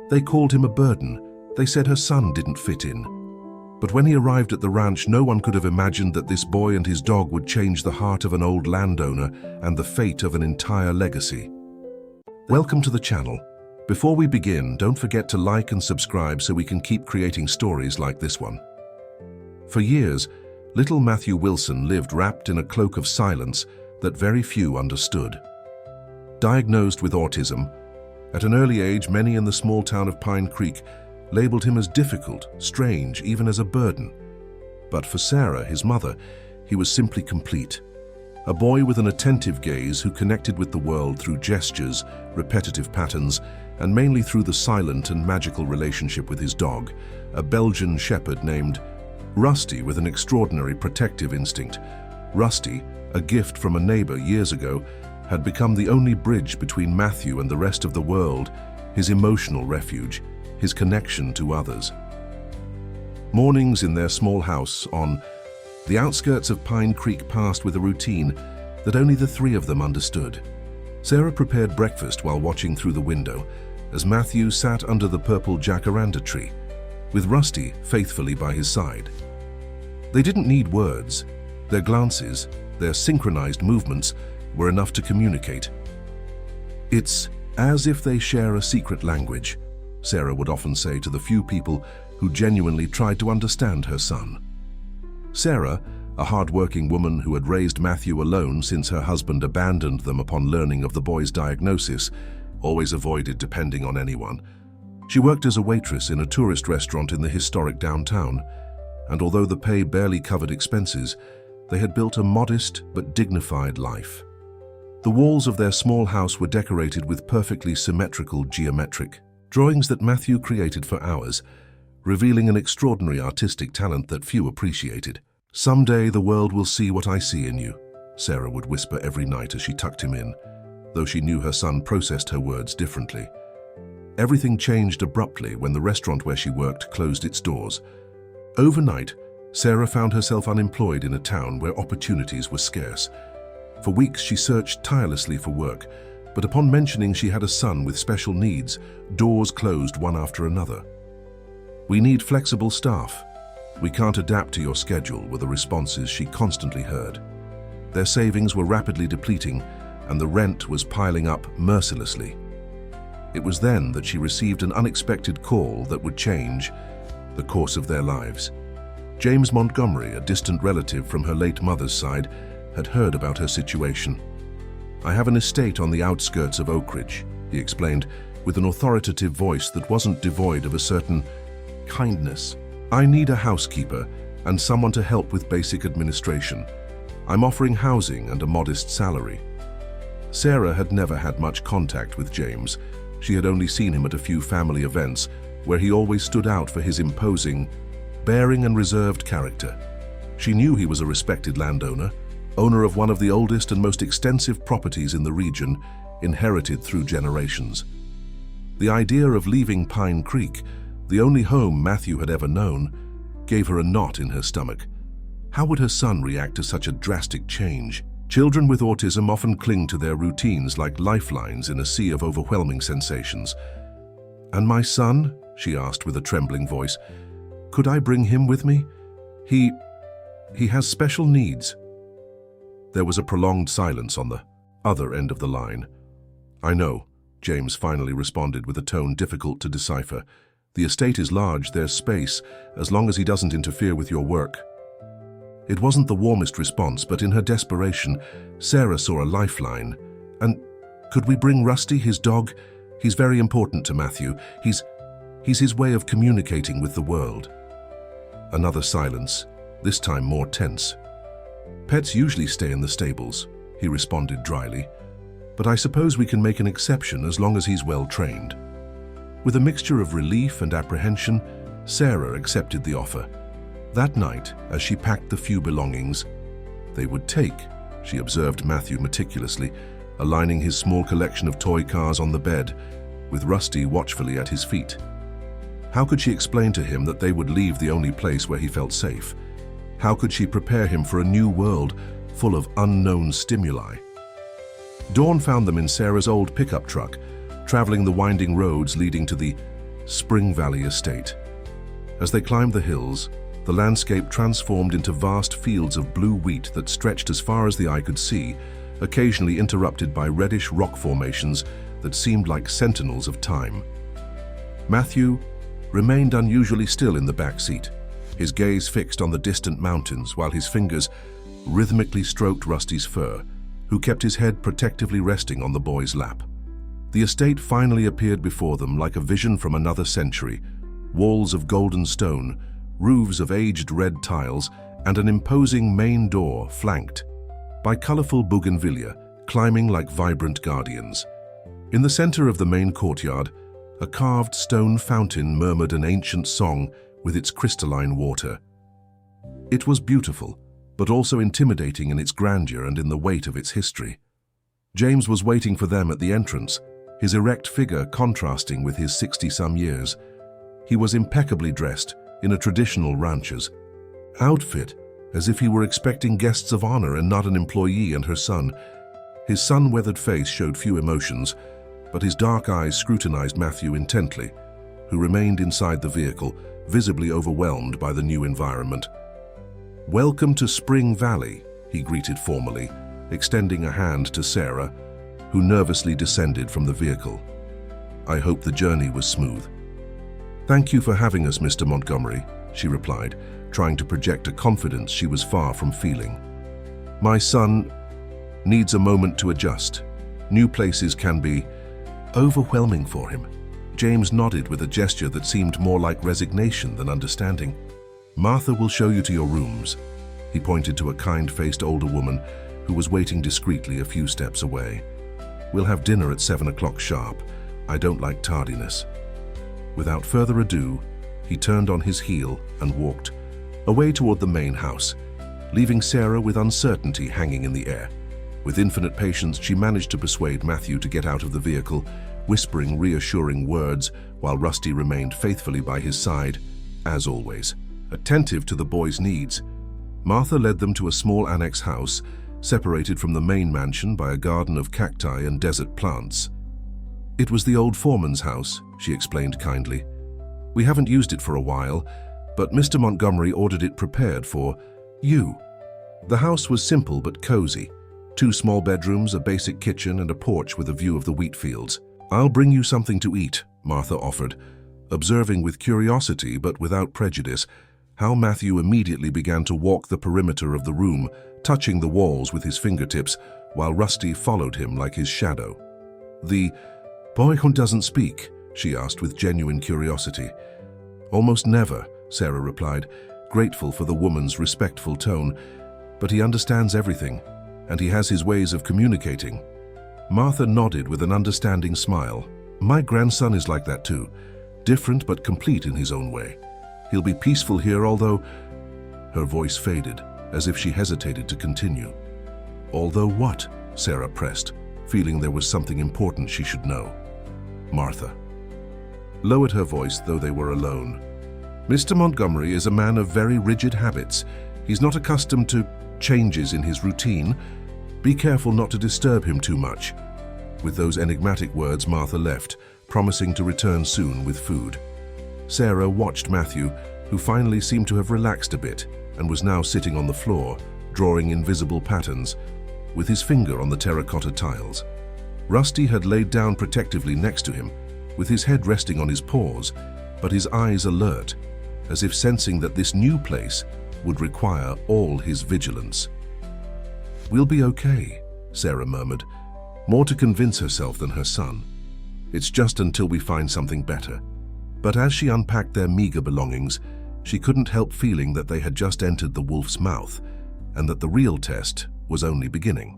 They called him a burden. They said her son didn't fit in. But when he arrived at the ranch, no one could have imagined that this boy and his dog would change the heart of an old landowner and the fate of an entire legacy. Welcome to the channel. Before we begin, don't forget to like and subscribe so we can keep creating stories like this one. For years, little Matthew Wilson lived wrapped in a cloak of silence that very few understood. Diagnosed with autism, at an early age, many in the small town of Pine Creek labeled him as difficult, strange, even as a burden. But for Sarah, his mother, he was simply complete. A boy with an attentive gaze who connected with the world through gestures, repetitive patterns, and mainly through the silent and magical relationship with his dog, a Belgian shepherd named Rusty with an extraordinary protective instinct. Rusty, a gift from a neighbor years ago, had become the only bridge between Matthew and the rest of the world, his emotional refuge, his connection to others. Mornings in their small house on the outskirts of Pine Creek passed with a routine that only the three of them understood. Sarah prepared breakfast while watching through the window as Matthew sat under the purple jacaranda tree, with Rusty faithfully by his side. They didn't need words. Their glances, their synchronized movements, were enough to communicate. "It's as if they share a secret language," Sarah would often say to the few people who genuinely tried to understand her son. Sarah, a hard-working woman who had raised Matthew alone since her husband abandoned them upon learning of the boy's diagnosis, always avoided depending on anyone. She worked as a waitress in a tourist restaurant in the historic downtown, and although the pay barely covered expenses, they had built a modest but dignified life. The walls of their small house were decorated with perfectly symmetrical geometric drawings that Matthew created for hours, revealing an extraordinary artistic talent that few appreciated. "Someday the world will see what I see in you," Sarah would whisper every night as she tucked him in, though she knew her son processed her words differently. Everything changed abruptly when the restaurant where she worked closed its doors. Overnight, Sarah found herself unemployed in a town where opportunities were scarce. For weeks she searched tirelessly for work, but upon mentioning she had a son with special needs, doors closed one after another. "We need flexible staff. We can't adapt to your schedule," were the responses she constantly heard. Their savings were rapidly depleting, and the rent was piling up mercilessly. It was then that she received an unexpected call that would change the course of their lives. James Montgomery, a distant relative from her late mother's side, had heard about her situation. "I have an estate on the outskirts of Oak Ridge," he explained, with an authoritative voice that wasn't devoid of a certain kindness. "I need a housekeeper and someone to help with basic administration. I'm offering housing and a modest salary." Sarah had never had much contact with James. She had only seen him at a few family events, where he always stood out for his imposing, bearing and reserved character. She knew he was a respected landowner, owner of one of the oldest and most extensive properties in the region, inherited through generations. The idea of leaving Pine Creek, the only home Matthew had ever known, gave her a knot in her stomach. How would her son react to such a drastic change? Children with autism often cling to their routines like lifelines in a sea of overwhelming sensations. "And my son?" she asked with a trembling voice. "Could I bring him with me? He has special needs." There was a prolonged silence on the other end of the line. "I know," James finally responded with a tone difficult to decipher. "The estate is large, there's space, as long as he doesn't interfere with your work." It wasn't the warmest response, but in her desperation, Sarah saw a lifeline. "And could we bring Rusty, his dog? He's very important to Matthew. He's his way of communicating with the world." Another silence, this time more tense. "Pets usually stay in the stables," he responded dryly. "But I suppose we can make an exception as long as he's well trained." With a mixture of relief and apprehension, Sarah accepted the offer. That night, as she packed the few belongings they would take, she observed Matthew meticulously, aligning his small collection of toy cars on the bed, with Rusty watchfully at his feet. How could she explain to him that they would leave the only place where he felt safe? How could she prepare him for a new world full of unknown stimuli? Dawn found them in Sarah's old pickup truck, traveling the winding roads leading to the Spring Valley Estate. As they climbed the hills, the landscape transformed into vast fields of blue wheat that stretched as far as the eye could see, occasionally interrupted by reddish rock formations that seemed like sentinels of time. Matthew remained unusually still in the back seat, his gaze fixed on the distant mountains while his fingers rhythmically stroked Rusty's fur, who kept his head protectively resting on the boy's lap. The estate finally appeared before them like a vision from another century, walls of golden stone, roofs of aged red tiles, and an imposing main door flanked by colorful bougainvillea climbing like vibrant guardians. In the center of the main courtyard, a carved stone fountain murmured an ancient song with its crystalline water. It was beautiful, but also intimidating in its grandeur and in the weight of its history. James was waiting for them at the entrance, his erect figure contrasting with his 60-some years. He was impeccably dressed in a traditional rancher's outfit, as if he were expecting guests of honor and not an employee and her son. His sun-weathered face showed few emotions, but his dark eyes scrutinized Matthew intently, who remained inside the vehicle, visibly overwhelmed by the new environment. "Welcome to Spring Valley," he greeted formally, extending a hand to Sarah, who nervously descended from the vehicle. "I hope the journey was smooth." "Thank you for having us, Mr. Montgomery," she replied, trying to project a confidence she was far from feeling. "My son needs a moment to adjust. New places can be overwhelming for him." James nodded with a gesture that seemed more like resignation than understanding. "Martha will show you to your rooms." He pointed to a kind-faced older woman who was waiting discreetly a few steps away. "We'll have dinner at 7 o'clock sharp. I don't like tardiness." Without further ado, he turned on his heel and walked away toward the main house, leaving Sarah with uncertainty hanging in the air. With infinite patience, she managed to persuade Matthew to get out of the vehicle, whispering reassuring words while Rusty remained faithfully by his side, as always. Attentive to the boy's needs, Martha led them to a small annex house, separated from the main mansion by a garden of cacti and desert plants. "It was the old foreman's house," she explained kindly. "We haven't used it for a while, but Mr. Montgomery ordered it prepared for you." The house was simple but cozy. 2 small bedrooms, a basic kitchen, and a porch with a view of the wheat fields. "I'll bring you something to eat," Martha offered, observing with curiosity but without prejudice how Matthew immediately began to walk the perimeter of the room, touching the walls with his fingertips, while Rusty followed him like his shadow. "The boy who doesn't speak?" she asked with genuine curiosity. "Almost never," Sarah replied, grateful for the woman's respectful tone. "But he understands everything, and he has his ways of communicating." Martha nodded with an understanding smile. "My grandson is like that too, different but complete in his own way. He'll be peaceful here, although—" Her voice faded, as if she hesitated to continue. "Although what?" Sarah pressed, feeling there was something important she should know. Martha lowered her voice, though they were alone. "Mr. Montgomery is a man of very rigid habits. He's not accustomed to changes in his routine. Be careful not to disturb him too much." With those enigmatic words, Martha left, promising to return soon with food. Sarah watched Matthew, who finally seemed to have relaxed a bit and was now sitting on the floor, drawing invisible patterns, with his finger on the terracotta tiles. Rusty had laid down protectively next to him, with his head resting on his paws, but his eyes alert, as if sensing that this new place would require all his vigilance. "We'll be okay," Sarah murmured, more to convince herself than her son. "It's just until we find something better." But as she unpacked their meager belongings, she couldn't help feeling that they had just entered the wolf's mouth, and that the real test was only beginning.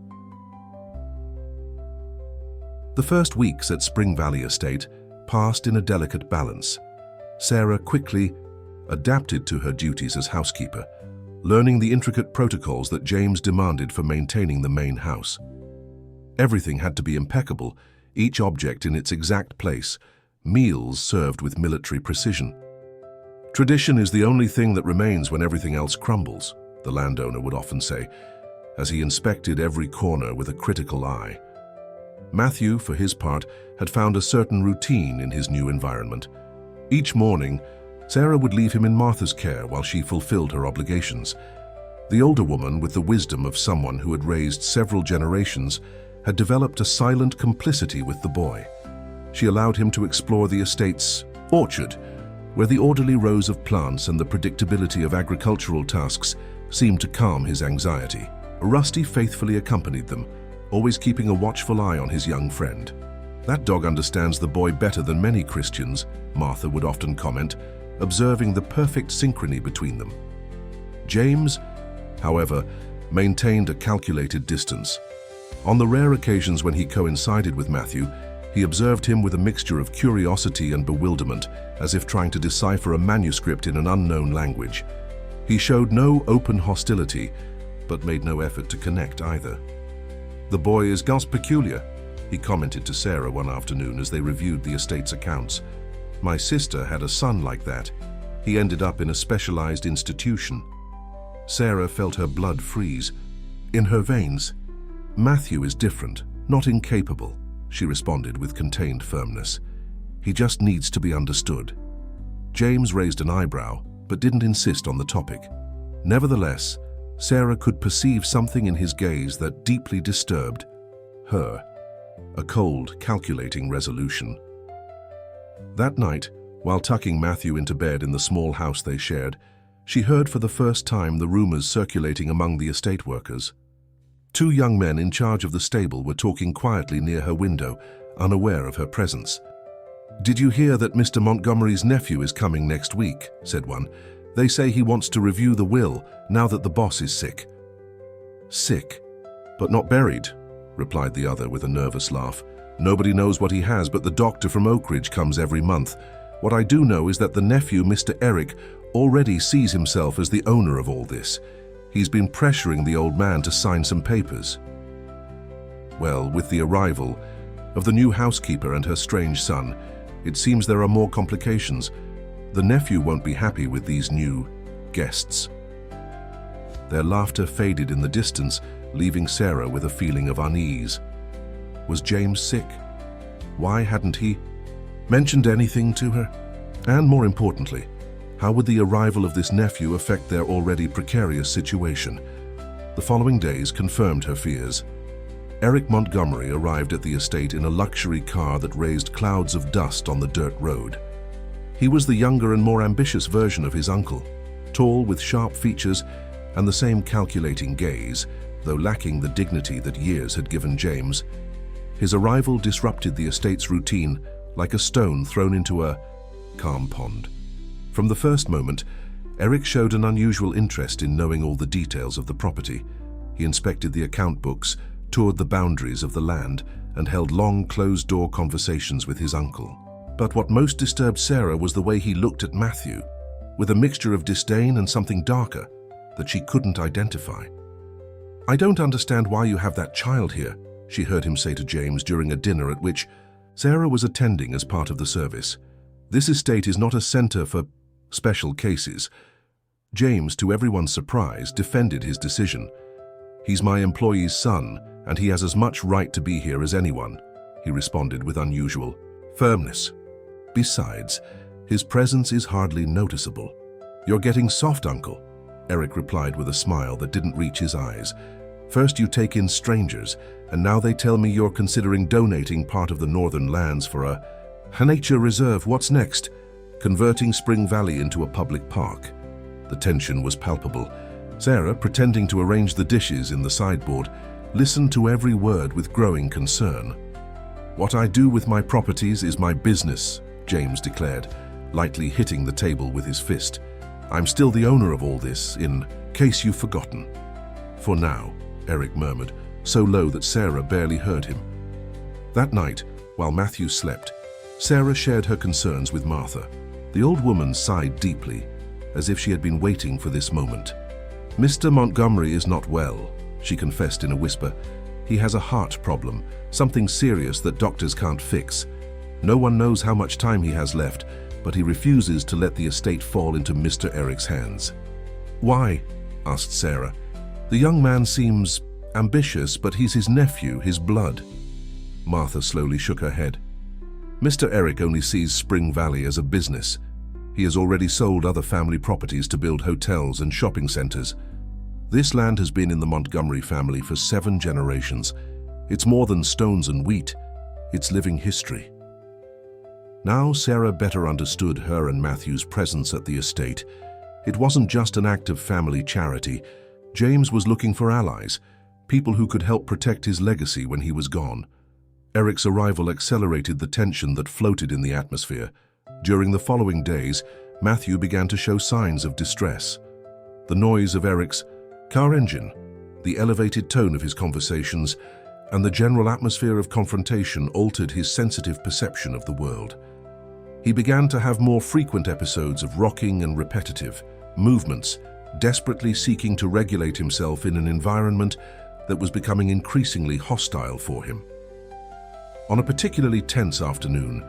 The first weeks at Spring Valley Estate passed in a delicate balance. Sarah quickly adapted to her duties as housekeeper, learning the intricate protocols that James demanded for maintaining the main house. Everything had to be impeccable, each object in its exact place, meals served with military precision. "Tradition is the only thing that remains when everything else crumbles," the landowner would often say, as he inspected every corner with a critical eye. Matthew, for his part, had found a certain routine in his new environment. Each morning, Sarah would leave him in Martha's care while she fulfilled her obligations. The older woman, with the wisdom of someone who had raised several generations, had developed a silent complicity with the boy. She allowed him to explore the estate's orchard, where the orderly rows of plants and the predictability of agricultural tasks seemed to calm his anxiety. Rusty faithfully accompanied them, always keeping a watchful eye on his young friend. "That dog understands the boy better than many Christians," Martha would often comment, observing the perfect synchrony between them. James, however, maintained a calculated distance. On the rare occasions when he coincided with Matthew, he observed him with a mixture of curiosity and bewilderment, as if trying to decipher a manuscript in an unknown language. He showed no open hostility, but made no effort to connect either. "The boy is ganz peculiar," he commented to Sarah one afternoon as they reviewed the estate's accounts. "My sister had a son like that. He ended up in a specialized institution." Sarah felt her blood freeze. In her veins. "Matthew is different, not incapable," she responded with contained firmness. "He just needs to be understood." James raised an eyebrow, but didn't insist on the topic. Nevertheless, Sarah could perceive something in his gaze that deeply disturbed her, a cold, calculating resolution. That night, while tucking Matthew into bed in the small house they shared, she heard for the first time the rumors circulating among the estate workers. Two young men in charge of the stable were talking quietly near her window, unaware of her presence. "Did you hear that Mr. Montgomery's nephew is coming next week?" said one. "They say he wants to review the will now that the boss is sick." "Sick, but not buried," replied the other with a nervous laugh. "Nobody knows what he has, but the doctor from Oak Ridge comes every month. What I do know is that the nephew, Mr. Eric, already sees himself as the owner of all this. He's been pressuring the old man to sign some papers." Well, with the arrival of the new housekeeper and her strange son, it seems there are more complications. The nephew won't be happy with these new guests. Their laughter faded in the distance, leaving Sarah with a feeling of unease. Was James sick? Why hadn't he mentioned anything to her? And more importantly, how would the arrival of this nephew affect their already precarious situation? The following days confirmed her fears. Eric Montgomery arrived at the estate in a luxury car that raised clouds of dust on the dirt road. He was the younger and more ambitious version of his uncle, tall with sharp features and the same calculating gaze, though lacking the dignity that years had given James. His arrival disrupted the estate's routine like a stone thrown into a calm pond. From the first moment, Eric showed an unusual interest in knowing all the details of the property. He inspected the account books, toured the boundaries of the land, and held long, closed-door conversations with his uncle. But what most disturbed Sarah was the way he looked at Matthew, with a mixture of disdain and something darker that she couldn't identify. "I don't understand why you have that child here," she heard him say to James during a dinner at which Sarah was attending as part of the service. "This estate is not a center for special cases." James, to everyone's surprise, defended his decision. "He's my employee's son, and he has as much right to be here as anyone," he responded with unusual firmness. "Besides, his presence is hardly noticeable." "You're getting soft, Uncle," Eric replied with a smile that didn't reach his eyes. "First you take in strangers, and now they tell me you're considering donating part of the northern lands for a nature reserve. What's next? Converting Spring Valley into a public park." The tension was palpable. Sarah, pretending to arrange the dishes in the sideboard, listened to every word with growing concern. "What I do with my properties is my business," James declared, lightly hitting the table with his fist. "I'm still the owner of all this, in case you've forgotten." "For now," Eric murmured, so low that Sarah barely heard him. That night, while Matthew slept, Sarah shared her concerns with Martha. The old woman sighed deeply, as if she had been waiting for this moment. "Mr. Montgomery is not well," she confessed in a whisper. "He has a heart problem, something serious that doctors can't fix. No one knows how much time he has left, but he refuses to let the estate fall into Mr. Eric's hands." "Why?" asked Sarah. "The young man seems ambitious, but he's his nephew, his blood." Martha slowly shook her head. Mr. Eric only sees Spring Valley as a business. He has already sold other family properties to build hotels and shopping centers. This land has been in the Montgomery family for 7 generations. It's more than stones and wheat. It's living history. Now Sarah better understood her and Matthew's presence at the estate. It wasn't just an act of family charity. James was looking for allies, people who could help protect his legacy when he was gone. Eric's arrival accelerated the tension that floated in the atmosphere. During the following days, Matthew began to show signs of distress. The noise of Eric's car engine, the elevated tone of his conversations, and the general atmosphere of confrontation altered his sensitive perception of the world. He began to have more frequent episodes of rocking and repetitive movements, desperately seeking to regulate himself in an environment that was becoming increasingly hostile for him. On a particularly tense afternoon,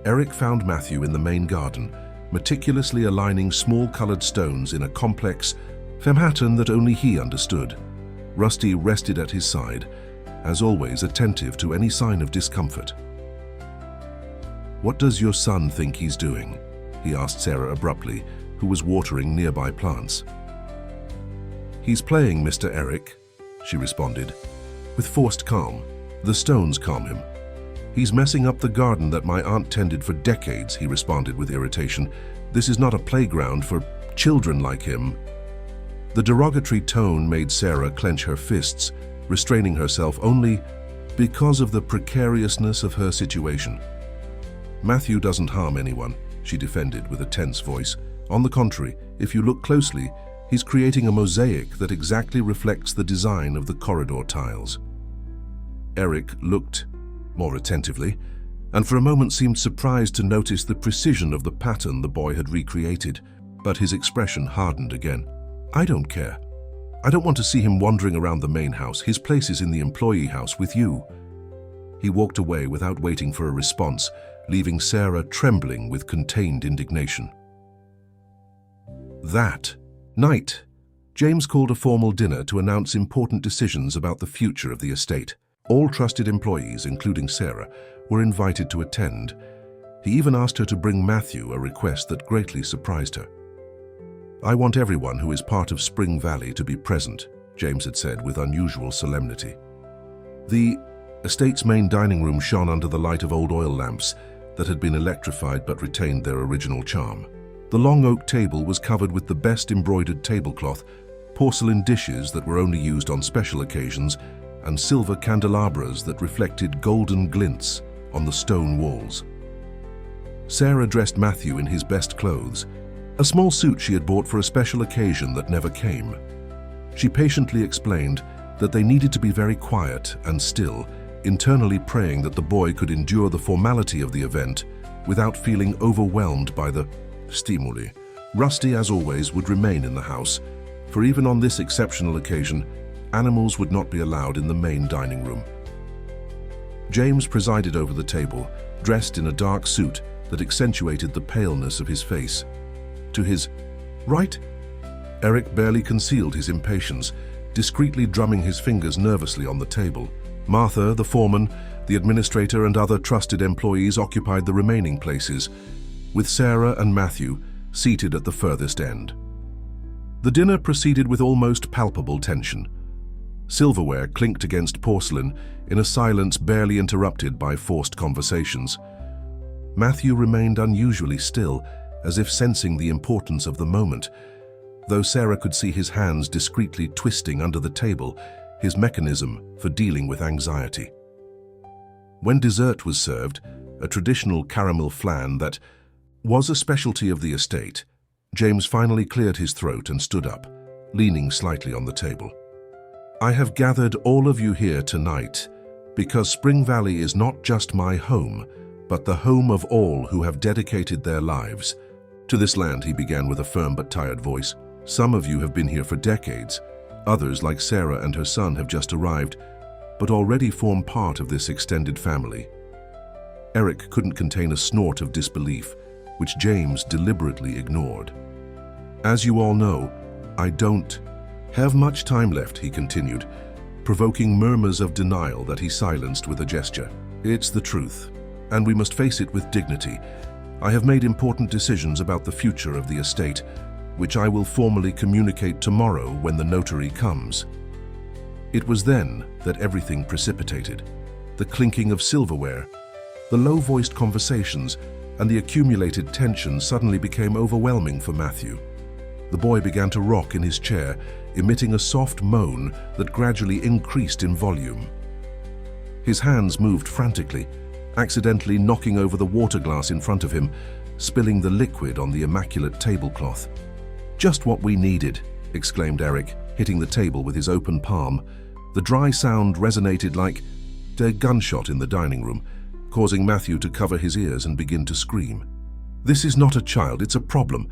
Eric found Matthew in the main garden, meticulously aligning small colored stones in a complex pattern that only he understood. Rusty rested at his side, as always attentive to any sign of discomfort. "What does your son think he's doing?" he asked Sarah abruptly, who was watering nearby plants. "He's playing, Mr. Eric," she responded, with forced calm. "The stones calm him." "He's messing up the garden that my aunt tended for decades," he responded with irritation. "This is not a playground for children like him." The derogatory tone made Sarah clench her fists, restraining herself only because of the precariousness of her situation. "Matthew doesn't harm anyone," she defended with a tense voice. "On the contrary, if you look closely, he's creating a mosaic that exactly reflects the design of the corridor tiles." Eric looked more attentively, and for a moment seemed surprised to notice the precision of the pattern the boy had recreated, but his expression hardened again. "I don't care. I don't want to see him wandering around the main house. His place is in the employee house with you." He walked away without waiting for a response, leaving Sarah trembling with contained indignation. That night, James called a formal dinner to announce important decisions about the future of the estate. All trusted employees, including Sarah, were invited to attend. He even asked her to bring Matthew, a request that greatly surprised her. "I want everyone who is part of Spring Valley to be present," James had said with unusual solemnity. The estate's main dining room shone under the light of old oil lamps that had been electrified but retained their original charm. The long oak table was covered with the best embroidered tablecloth, porcelain dishes that were only used on special occasions, and silver candelabras that reflected golden glints on the stone walls. Sarah dressed Matthew in his best clothes, a small suit she had bought for a special occasion that never came. She patiently explained that they needed to be very quiet and still, internally praying that the boy could endure the formality of the event without feeling overwhelmed by the stimuli. Rusty, as always, would remain in the house, for even on this exceptional occasion, animals would not be allowed in the main dining room. James presided over the table, dressed in a dark suit that accentuated the paleness of his face. To his right, Eric barely concealed his impatience, discreetly drumming his fingers nervously on the table. Martha, the foreman, the administrator, and other trusted employees occupied the remaining places, with Sarah and Matthew seated at the furthest end. The dinner proceeded with almost palpable tension. Silverware clinked against porcelain in a silence barely interrupted by forced conversations. Matthew remained unusually still, as if sensing the importance of the moment, though Sarah could see his hands discreetly twisting under the table, his mechanism for dealing with anxiety. When dessert was served, a traditional caramel flan that was a specialty of the estate, James finally cleared his throat and stood up, leaning slightly on the table. "I have gathered all of you here tonight because Spring Valley is not just my home, but the home of all who have dedicated their lives to this land," he began with a firm but tired voice. "Some of you have been here for decades. Others, like Sarah and her son, have just arrived, but already form part of this extended family." Eric couldn't contain a snort of disbelief, which James deliberately ignored. "As you all know, I don't have much time left," he continued, provoking murmurs of denial that he silenced with a gesture. "It's the truth. and we must face it with dignity. I have made important decisions about the future of the estate, which I will formally communicate tomorrow when the notary comes." It was then that everything precipitated. The clinking of silverware, the low-voiced conversations, and the accumulated tension suddenly became overwhelming for Matthew. The boy began to rock in his chair, emitting a soft moan that gradually increased in volume. His hands moved frantically, accidentally knocking over the water glass in front of him, spilling the liquid on the immaculate tablecloth. "Just what we needed," exclaimed Eric, hitting the table with his open palm. The dry sound resonated like a gunshot in the dining room, causing Matthew to cover his ears and begin to scream. "This is not a child, it's a problem,"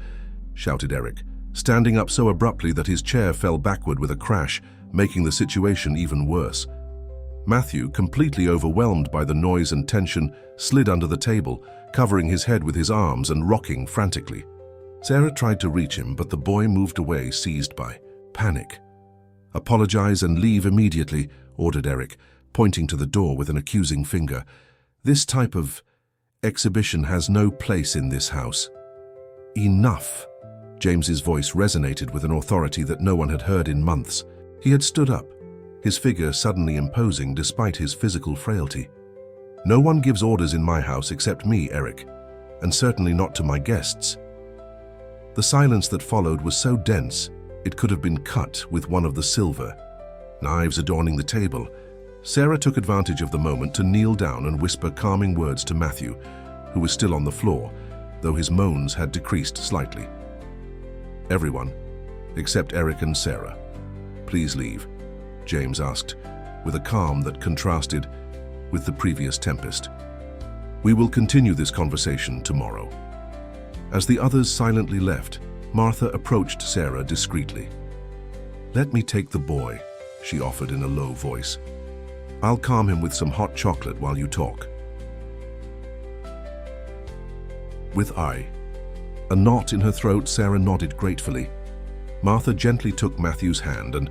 shouted Eric, standing up so abruptly that his chair fell backward with a crash, making the situation even worse. Matthew, completely overwhelmed by the noise and tension, slid under the table, covering his head with his arms and rocking frantically. Sarah tried to reach him, but the boy moved away, seized by panic. "Apologize and leave immediately," ordered Eric, pointing to the door with an accusing finger. "This type of exhibition has no place in this house." "Enough!" James's voice resonated with an authority that no one had heard in months. He had stood up, his figure suddenly imposing despite his physical frailty. "No one gives orders in my house except me, Eric, and certainly not to my guests." The silence that followed was so dense, it could have been cut with one of the silver knives adorning the table. Sarah took advantage of the moment to kneel down and whisper calming words to Matthew, who was still on the floor, though his moans had decreased slightly. "Everyone, except Eric and Sarah, please leave," James asked, with a calm that contrasted with the previous tempest. "We will continue this conversation tomorrow." As the others silently left, Martha approached Sarah discreetly. "Let me take the boy," she offered in a low voice. "I'll calm him with some hot chocolate while you talk." With a knot in her throat, Sarah nodded gratefully. Martha gently took Matthew's hand and,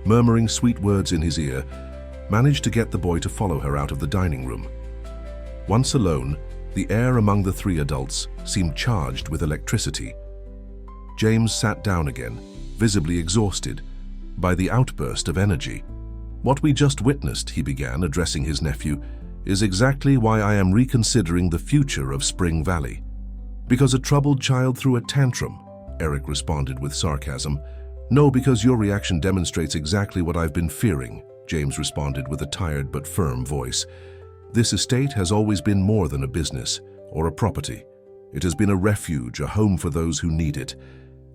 murmuring sweet words in his ear, managed to get the boy to follow her out of the dining room. Once alone, the air among the three adults seemed charged with electricity. James sat down again, visibly exhausted by the outburst of energy. "What we just witnessed," he began, addressing his nephew, "is exactly why I am reconsidering the future of Spring Valley." "Because a troubled child threw a tantrum," Eric responded with sarcasm. "No, because your reaction demonstrates exactly what I've been fearing," James responded with a tired but firm voice. "This estate has always been more than a business or a property. It has been a refuge, a home for those who need it.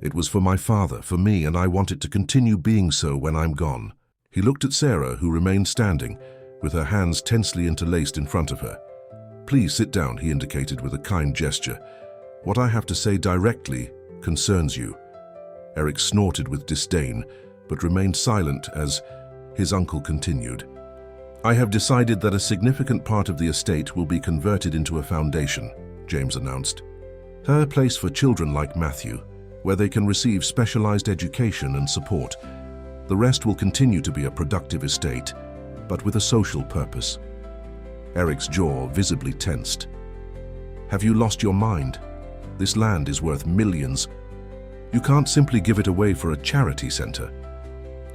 It was for my father, for me, and I want it to continue being so when I'm gone." He looked at Sarah, who remained standing, with her hands tensely interlaced in front of her. "Please sit down," he indicated with a kind gesture. "What I have to say directly concerns you." Eric snorted with disdain, but remained silent as his uncle continued. "I have decided that a significant part of the estate will be converted into a foundation," James announced. "A place for children like Matthew, where they can receive specialized education and support. The rest will continue to be a productive estate, but with a social purpose." Eric's jaw visibly tensed. "Have you lost your mind? This land is worth millions. You can't simply give it away for a charity center."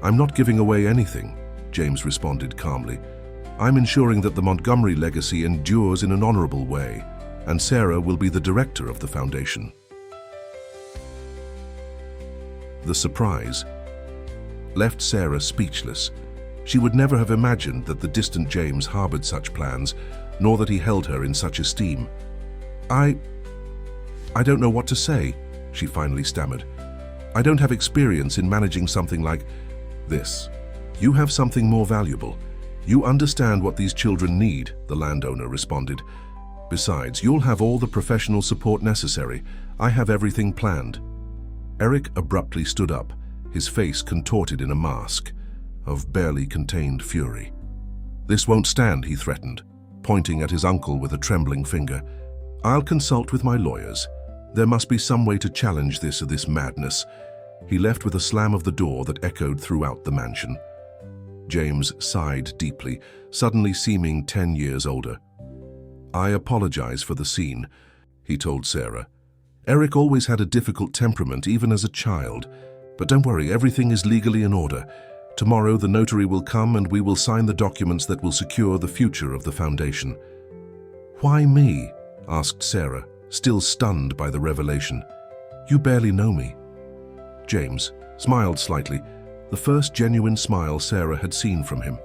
"I'm not giving away anything," James responded calmly. "I'm ensuring that the Montgomery legacy endures in an honorable way, and Sarah will be the director of the foundation." The surprise left Sarah speechless. She would never have imagined that the distant James harbored such plans, nor that he held her in such esteem. I don't know what to say," she finally stammered. "I don't have experience in managing something like this." "You have something more valuable. You understand what these children need," the landowner responded. "Besides, you'll have all the professional support necessary. I have everything planned." Eric abruptly stood up, his face contorted in a mask of barely contained fury. "This won't stand," he threatened, pointing at his uncle with a trembling finger. "I'll consult with my lawyers. There must be some way to challenge this madness." He left with a slam of the door that echoed throughout the mansion. James sighed deeply, suddenly seeming 10 years older. "I apologize for the scene," he told Sarah. "Eric always had a difficult temperament, even as a child. But don't worry, everything is legally in order. Tomorrow the notary will come and we will sign the documents that will secure the future of the foundation." "Why me?" asked Sarah, still stunned by the revelation. "You barely know me." James smiled slightly, the first genuine smile Sarah had seen from him.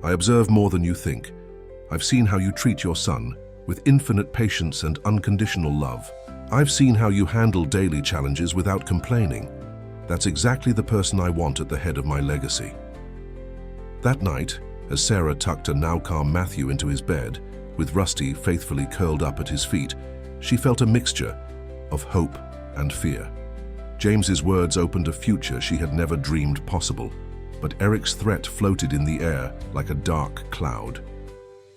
"I observe more than you think. I've seen how you treat your son, with infinite patience and unconditional love. I've seen how you handle daily challenges without complaining. That's exactly the person I want at the head of my legacy." That night, as Sarah tucked a now calm Matthew into his bed, with Rusty faithfully curled up at his feet, she felt a mixture of hope and fear. James's words opened a future she had never dreamed possible, but Eric's threat floated in the air like a dark cloud.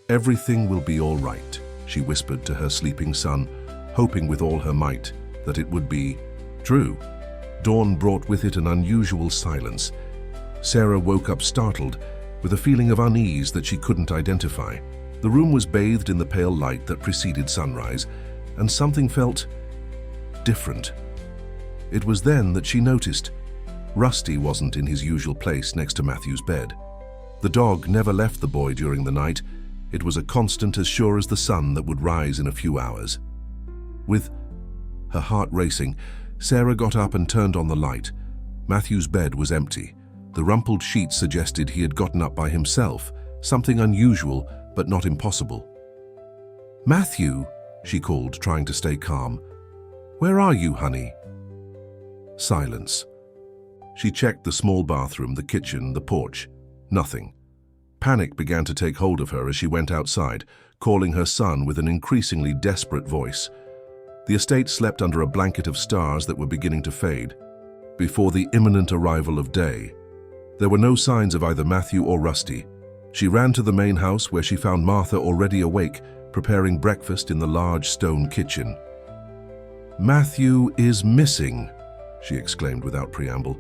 "Everything will be all right," she whispered to her sleeping son, hoping with all her might that it would be true. Dawn brought with it an unusual silence. Sarah woke up startled, with a feeling of unease that she couldn't identify. The room was bathed in the pale light that preceded sunrise, and something felt different. It was then that she noticed Rusty wasn't in his usual place next to Matthew's bed. The dog never left the boy during the night. It was a constant as sure as the sun that would rise in a few hours. With her heart racing, Sarah got up and turned on the light. Matthew's bed was empty. The rumpled sheets suggested he had gotten up by himself, something unusual but not impossible. "Matthew," she called, trying to stay calm. "Where are you, honey?" Silence. She checked the small bathroom, the kitchen, the porch. Nothing. Panic began to take hold of her as she went outside, calling her son with an increasingly desperate voice. The estate slept under a blanket of stars that were beginning to fade. Before the imminent arrival of day, there were no signs of either Matthew or Rusty. She ran to the main house where she found Martha already awake, preparing breakfast in the large stone kitchen. "Matthew is missing," she exclaimed without preamble.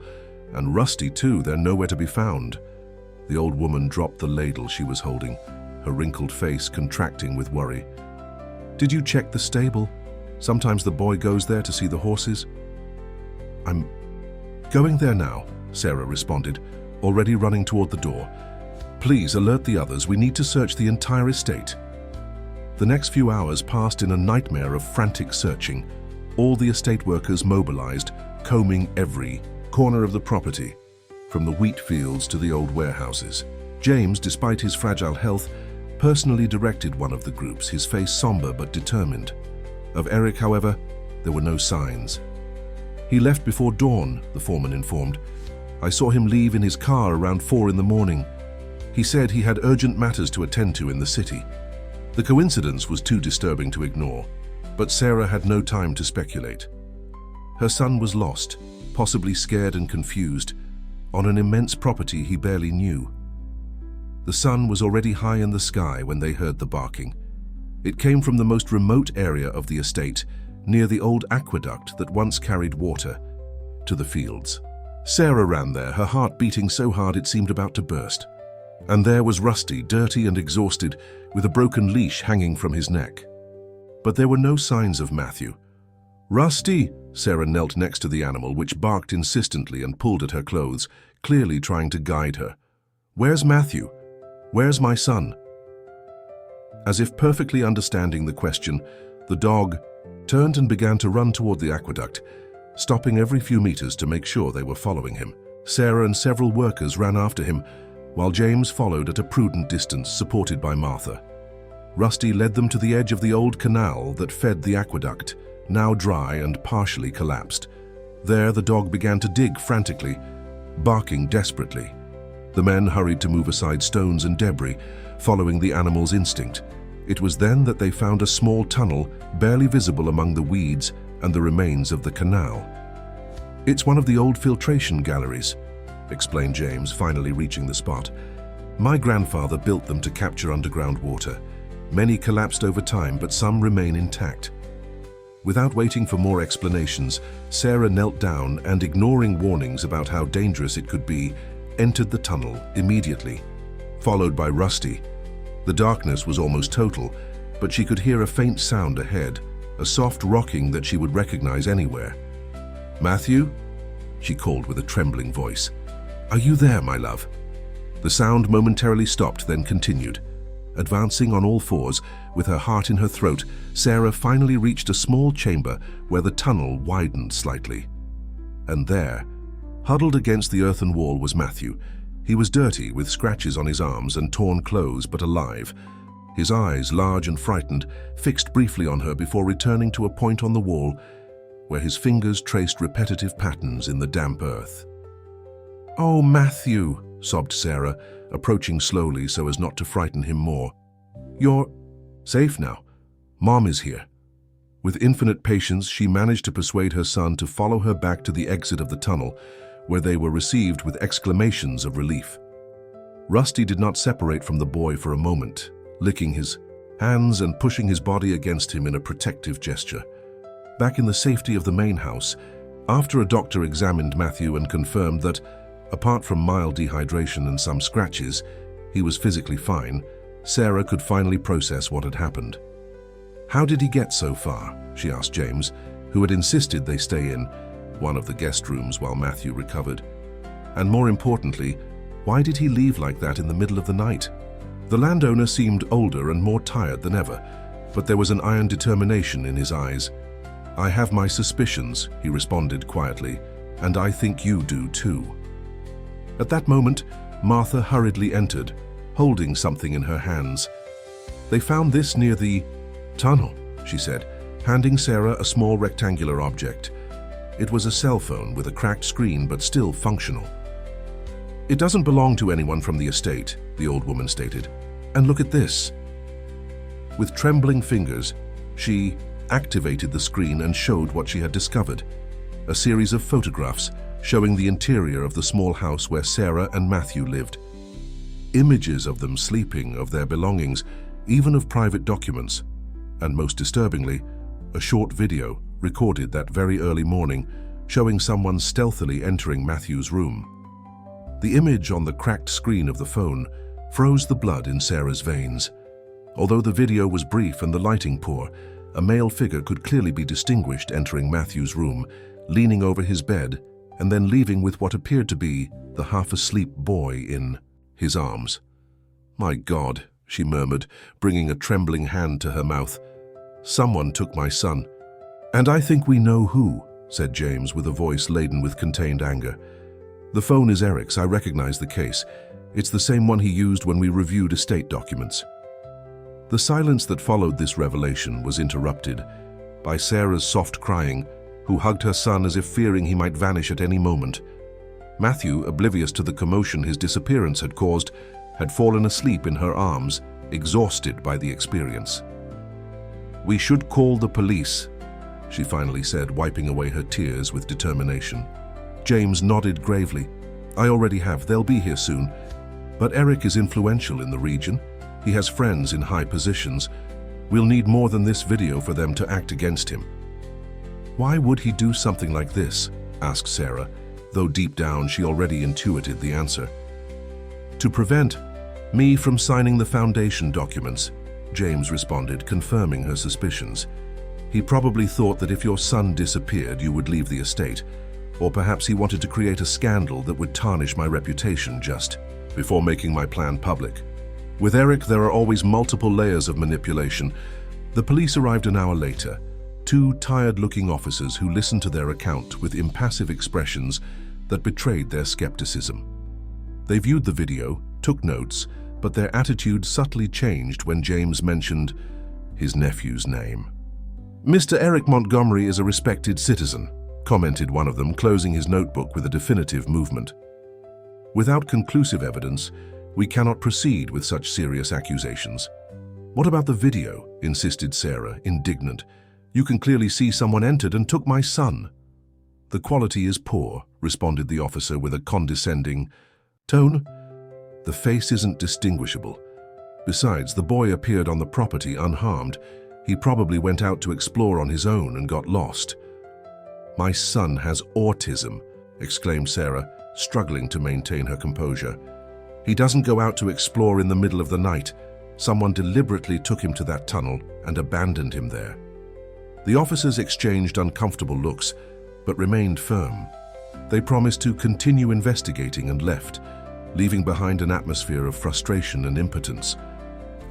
"And Rusty too, they're nowhere to be found." The old woman dropped the ladle she was holding, her wrinkled face contracting with worry. "Did you check the stable? Sometimes the boy goes there to see the horses." "I'm going there now," Sarah responded, already running toward the door. "Please alert the others. We need to search the entire estate." The next few hours passed in a nightmare of frantic searching. All the estate workers mobilized, combing every corner of the property, from the wheat fields to the old warehouses. James, despite his fragile health, personally directed one of the groups, his face somber but determined. Of Eric, however, there were no signs. "He left before dawn," the foreman informed. "I saw him leave in his car around 4 in the morning. He said he had urgent matters to attend to in the city." The coincidence was too disturbing to ignore, but Sarah had no time to speculate. Her son was lost, possibly scared and confused, on an immense property he barely knew. The sun was already high in the sky when they heard the barking. It came from the most remote area of the estate, near the old aqueduct that once carried water to the fields. Sarah ran there, her heart beating so hard it seemed about to burst. And there was Rusty, dirty and exhausted, with a broken leash hanging from his neck. But there were no signs of Matthew. "Rusty!" Sarah knelt next to the animal, which barked insistently and pulled at her clothes, clearly trying to guide her. "Where's Matthew? Where's my son?" As if perfectly understanding the question, the dog turned and began to run toward the aqueduct, stopping every few meters to make sure they were following him. Sarah and several workers ran after him, while James followed at a prudent distance, supported by Martha. Rusty led them to the edge of the old canal that fed the aqueduct, now dry and partially collapsed. There the dog began to dig frantically, barking desperately. The men hurried to move aside stones and debris, following the animal's instinct. It was then that they found a small tunnel, barely visible among the weeds and the remains of the canal. "It's one of the old filtration galleries," explained James, finally reaching the spot. "My grandfather built them to capture underground water. Many collapsed over time, but some remain intact." Without waiting for more explanations, Sarah knelt down and, ignoring warnings about how dangerous it could be, entered the tunnel immediately, followed by Rusty. The darkness was almost total, but she could hear a faint sound ahead, a soft rocking that she would recognize anywhere. "Matthew?" she called with a trembling voice. "Are you there, my love?" The sound momentarily stopped, then continued. Advancing on all fours, with her heart in her throat, Sarah finally reached a small chamber where the tunnel widened slightly. And there, huddled against the earthen wall, was Matthew. He was dirty, with scratches on his arms and torn clothes, but alive. His eyes, large and frightened, fixed briefly on her before returning to a point on the wall where his fingers traced repetitive patterns in the damp earth. "Oh, Matthew," sobbed Sarah, approaching slowly so as not to frighten him more. "You're safe now. Mom is here." With infinite patience, she managed to persuade her son to follow her back to the exit of the tunnel, where they were received with exclamations of relief. Rusty did not separate from the boy for a moment, licking his hands and pushing his body against him in a protective gesture. Back in the safety of the main house, after a doctor examined Matthew and confirmed that, apart from mild dehydration and some scratches, he was physically fine, Sarah could finally process what had happened. "How did he get so far?" she asked James, who had insisted they stay in one of the guest rooms while Matthew recovered. And more importantly, why did he leave like that in the middle of the night? The landowner seemed older and more tired than ever, but there was an iron determination in his eyes. "I have my suspicions," he responded quietly, "and I think you do too." At that moment, Martha hurriedly entered, holding something in her hands. "They found this near the tunnel," she said, handing Sarah a small rectangular object. It was a cell phone with a cracked screen but still functional. "It doesn't belong to anyone from the estate," the old woman stated. "And look at this." With trembling fingers, she activated the screen and showed what she had discovered, a series of photographs showing the interior of the small house where Sarah and Matthew lived. Images of them sleeping, of their belongings, even of private documents, and most disturbingly, a short video recorded that very early morning showing someone stealthily entering Matthew's room. The image on the cracked screen of the phone froze the blood in Sarah's veins. Although the video was brief and the lighting poor, a male figure could clearly be distinguished entering Matthew's room, leaning over his bed, and then leaving with what appeared to be the half-asleep boy in his arms. "My God," she murmured, bringing a trembling hand to her mouth. "Someone took my son." "And I think we know who," said James with a voice laden with contained anger. "The phone is Eric's. I recognize the case. It's the same one he used when we reviewed estate documents." The silence that followed this revelation was interrupted by Sarah's soft crying, who hugged her son as if fearing he might vanish at any moment. Matthew, oblivious to the commotion his disappearance had caused, had fallen asleep in her arms, exhausted by the experience. "We should call the police," she finally said, wiping away her tears with determination. James nodded gravely. "I already have. They'll be here soon. But Eric is influential in the region. He has friends in high positions. We'll need more than this video for them to act against him." "Why would he do something like this?" asked Sarah, though deep down she already intuited the answer. "To prevent me from signing the foundation documents," James responded, confirming her suspicions. "He probably thought that if your son disappeared, you would leave the estate. Or perhaps he wanted to create a scandal that would tarnish my reputation just before making my plan public. With Eric, there are always multiple layers of manipulation." The police arrived an hour later, two tired-looking officers who listened to their account with impassive expressions that betrayed their skepticism. They viewed the video, took notes, but their attitude subtly changed when James mentioned his nephew's name. "Mr. Eric Montgomery is a respected citizen," commented one of them, closing his notebook with a definitive movement. "Without conclusive evidence, we cannot proceed with such serious accusations." "What about the video?" insisted Sarah, indignant. "You can clearly see someone entered and took my son." "The quality is poor," responded the officer with a condescending tone. "The face isn't distinguishable. Besides, the boy appeared on the property unharmed. He probably went out to explore on his own and got lost." "My son has autism," exclaimed Sarah, struggling to maintain her composure. "He doesn't go out to explore in the middle of the night. Someone deliberately took him to that tunnel and abandoned him there. The officers exchanged uncomfortable looks, but remained firm. They promised to continue investigating and left, leaving behind an atmosphere of frustration and impotence.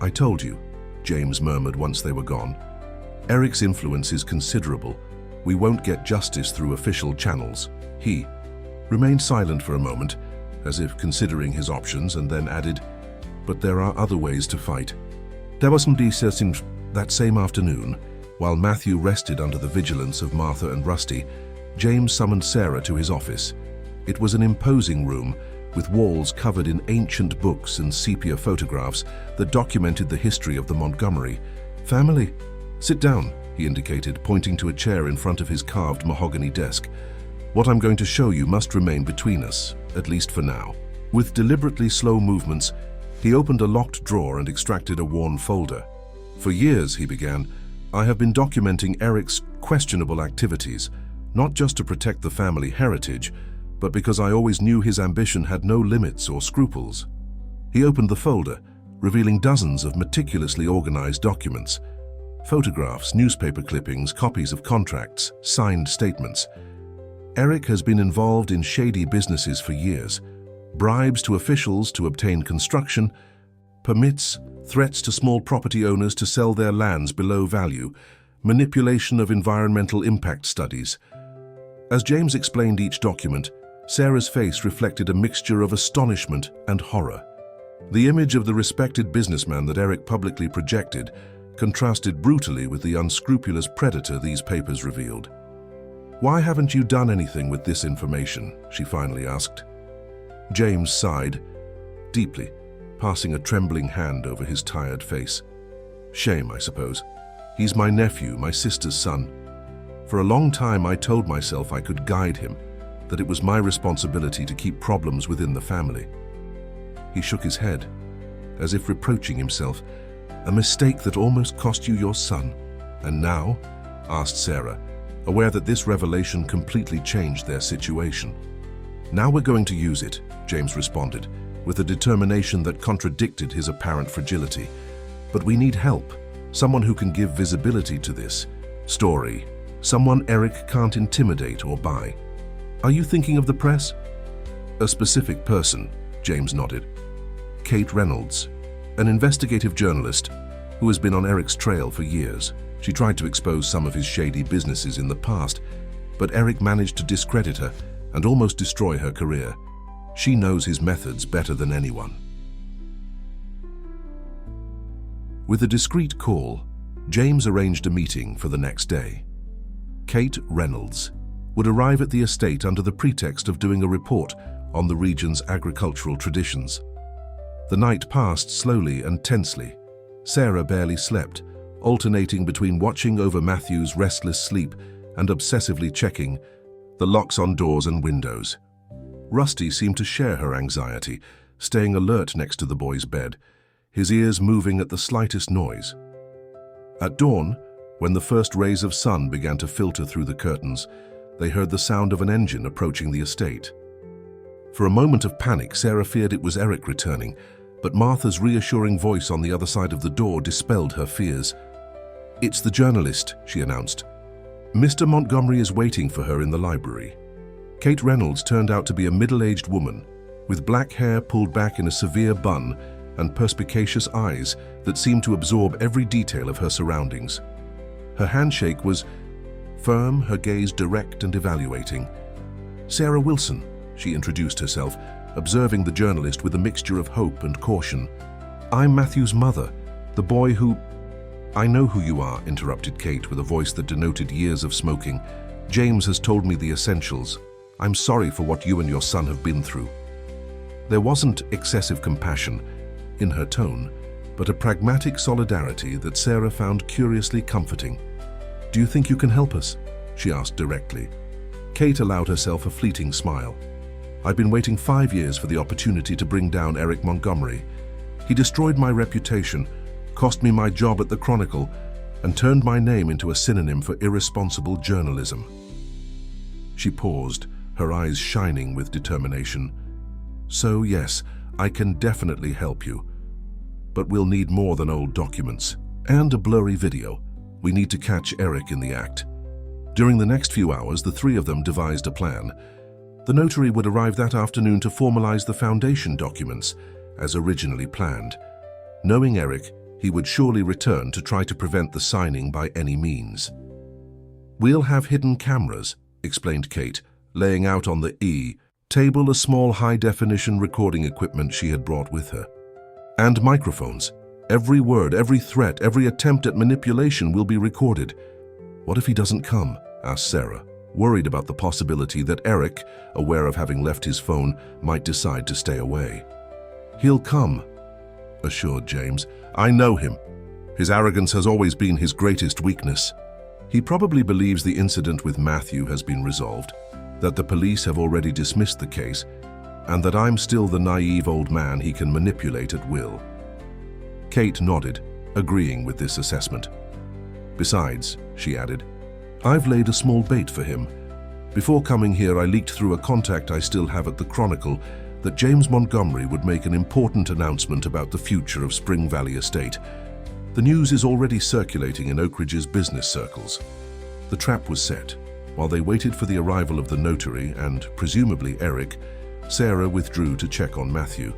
"I told you," James murmured once they were gone. "Eric's influence is considerable. We won't get justice through official channels." He remained silent for a moment, as if considering his options, and then added, "But there are other ways to fight." There was some discussion that same afternoon. While Matthew rested under the vigilance of Martha and Rusty, James summoned Sarah to his office. It was an imposing room, with walls covered in ancient books and sepia photographs that documented the history of the Montgomery family. "Sit down," he indicated, pointing to a chair in front of his carved mahogany desk. "What I'm going to show you must remain between us, at least for now." With deliberately slow movements, he opened a locked drawer and extracted a worn folder. "For years," he began, "I have been documenting Eric's questionable activities, not just to protect the family heritage, but because I always knew his ambition had no limits or scruples." He opened the folder, revealing dozens of meticulously organized documents. Photographs, newspaper clippings, copies of contracts, signed statements. Eric has been involved in shady businesses for years. Bribes to officials to obtain construction, permits, threats to small property owners to sell their lands below value, manipulation of environmental impact studies. As James explained each document, Sarah's face reflected a mixture of astonishment and horror. The image of the respected businessman that Eric publicly projected contrasted brutally with the unscrupulous predator these papers revealed. "Why haven't you done anything with this information?" she finally asked. James sighed deeply, passing a trembling hand over his tired face. "Shame, I suppose. He's my nephew, my sister's son. For a long time I told myself I could guide him, that it was my responsibility to keep problems within the family." He shook his head, as if reproaching himself. "A mistake that almost cost you your son. And now?" asked Sarah, aware that this revelation completely changed their situation. "Now we're going to use it," James responded, with a determination that contradicted his apparent fragility. "But we need help, someone who can give visibility to this story, someone Eric can't intimidate or buy." "Are you thinking of the press?" "A specific person," James nodded. "Kate Reynolds, an investigative journalist who has been on Eric's trail for years. She tried to expose some of his shady businesses in the past, but Eric managed to discredit her and almost destroy her career. She knows his methods better than anyone." With a discreet call, James arranged a meeting for the next day. Kate Reynolds would arrive at the estate under the pretext of doing a report on the region's agricultural traditions. The night passed slowly and tensely. Sarah barely slept, alternating between watching over Matthew's restless sleep and obsessively checking the locks on doors and windows. Rusty seemed to share her anxiety, staying alert next to the boy's bed, his ears moving at the slightest noise. At dawn, when the first rays of sun began to filter through the curtains, they heard the sound of an engine approaching the estate. For a moment of panic, Sarah feared it was Eric returning, but Martha's reassuring voice on the other side of the door dispelled her fears. "It's the journalist," she announced. "Mr. Montgomery is waiting for her in the library." Kate Reynolds turned out to be a middle-aged woman, with black hair pulled back in a severe bun and perspicacious eyes that seemed to absorb every detail of her surroundings. Her handshake was firm, her gaze direct and evaluating. "Sarah Wilson," she introduced herself, observing the journalist with a mixture of hope and caution. "I'm Matthew's mother, the boy who—" "I know who you are," interrupted Kate with a voice that denoted years of smoking. "James has told me the essentials. I'm sorry for what you and your son have been through." There wasn't excessive compassion in her tone, but a pragmatic solidarity that Sarah found curiously comforting. "Do you think you can help us?" she asked directly. Kate allowed herself a fleeting smile. "I've been waiting 5 years for the opportunity to bring down Eric Montgomery. He destroyed my reputation, cost me my job at the Chronicle, and turned my name into a synonym for irresponsible journalism." She paused, her eyes shining with determination. "So yes, I can definitely help you. but we'll need more than old documents. And a blurry video. We need to catch Eric in the act. During the next few hours, the three of them devised a plan. The notary would arrive that afternoon to formalize the foundation documents, as originally planned. Knowing Eric, he would surely return to try to prevent the signing by any means. "We'll have hidden cameras," explained Kate, laying out on the table a small high-definition recording equipment she had brought with her. "And microphones. Every word, every threat, every attempt at manipulation will be recorded." "What if he doesn't come?" asked Sarah, worried about the possibility that Eric, aware of having left his phone, might decide to stay away. "He'll come," assured James. "I know him. His arrogance has always been his greatest weakness. He probably believes the incident with Matthew has been resolved, that the police have already dismissed the case, and that I'm still the naive old man he can manipulate at will." Kate nodded, agreeing with this assessment. "Besides," she added, "I've laid a small bait for him. Before coming here, I leaked through a contact I still have at the Chronicle that James Montgomery would make an important announcement about the future of Spring Valley Estate. The news is already circulating in Oak Ridge's business circles." The trap was set. While they waited for the arrival of the notary and, presumably, Eric, Sarah withdrew to check on Matthew.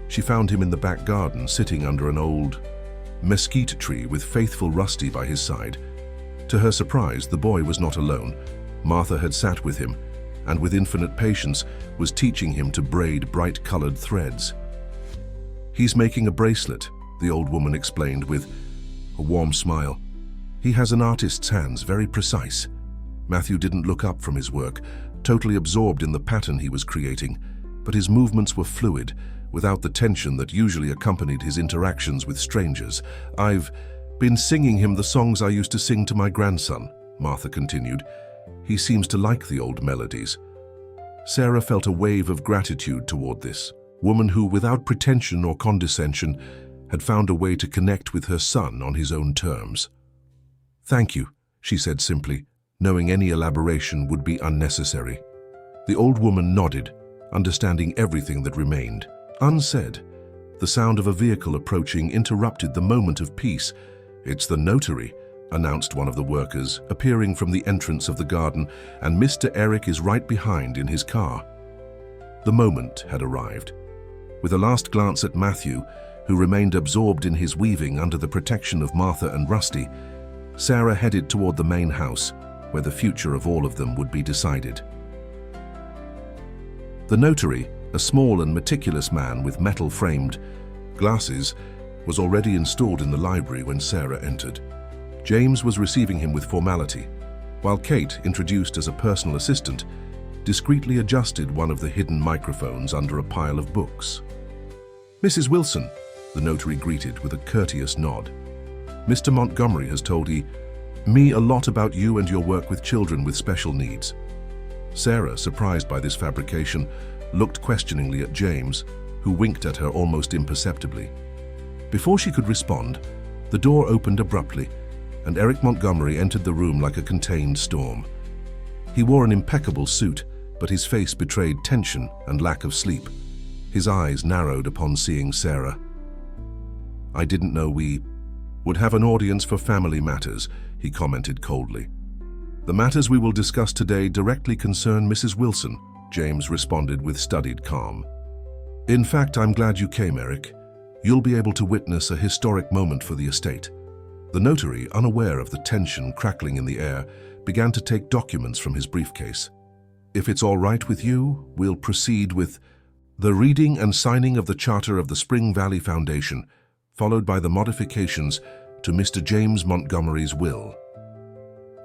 She found him in the back garden, sitting under an old mesquite tree with faithful Rusty by his side. To her surprise, the boy was not alone. Martha had sat with him, and with infinite patience was teaching him to braid bright-colored threads. "He's making a bracelet," the old woman explained with a warm smile. "He has an artist's hands, very precise." Matthew didn't look up from his work, totally absorbed in the pattern he was creating, but his movements were fluid, without the tension that usually accompanied his interactions with strangers. "I've been singing him the songs I used to sing to my grandson," Martha continued. "He seems to like the old melodies." Sarah felt a wave of gratitude toward this woman who, without pretension or condescension, had found a way to connect with her son on his own terms. "Thank you," she said simply, knowing any elaboration would be unnecessary. The old woman nodded, understanding everything that remained unsaid. The sound of a vehicle approaching interrupted the moment of peace. "It's the notary," announced one of the workers, appearing from the entrance of the garden, "and Mr. Eric is right behind in his car." The moment had arrived. With a last glance at Matthew, who remained absorbed in his weaving under the protection of Martha and Rusty, Sarah headed toward the main house, where the future of all of them would be decided. The notary, a small and meticulous man with metal-framed glasses, was already installed in the library when Sarah entered. James was receiving him with formality, while Kate, introduced as a personal assistant, discreetly adjusted one of the hidden microphones under a pile of books. "Mrs. Wilson," the notary greeted with a courteous nod. "Mr. Montgomery has told me a lot about you and your work with children with special needs." Sarah, surprised by this fabrication, looked questioningly at James, who winked at her almost imperceptibly. Before she could respond, the door opened abruptly, and Eric Montgomery entered the room like a contained storm. He wore an impeccable suit, but his face betrayed tension and lack of sleep. His eyes narrowed upon seeing Sarah. "I didn't know we would have an audience for family matters," he commented coldly. "The matters we will discuss today directly concern Mrs. Wilson," James responded with studied calm. "In fact, I'm glad you came, Eric. You'll be able to witness a historic moment for the estate." The notary, unaware of the tension crackling in the air, began to take documents from his briefcase. "If it's all right with you, we'll proceed with the reading and signing of the Charter of the Spring Valley Foundation, followed by the modifications to Mr. James Montgomery's will."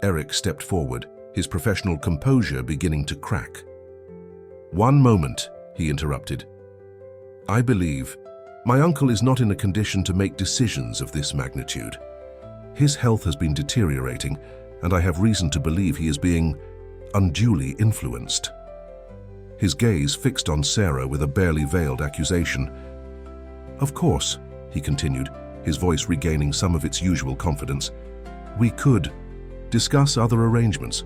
Eric stepped forward, his professional composure beginning to crack. "One moment," he interrupted. "I believe my uncle is not in a condition to make decisions of this magnitude. His health has been deteriorating, and I have reason to believe he is being unduly influenced." His gaze fixed on Sarah with a barely veiled accusation. "Of course," he continued, his voice regaining some of its usual confidence, "we could discuss other arrangements,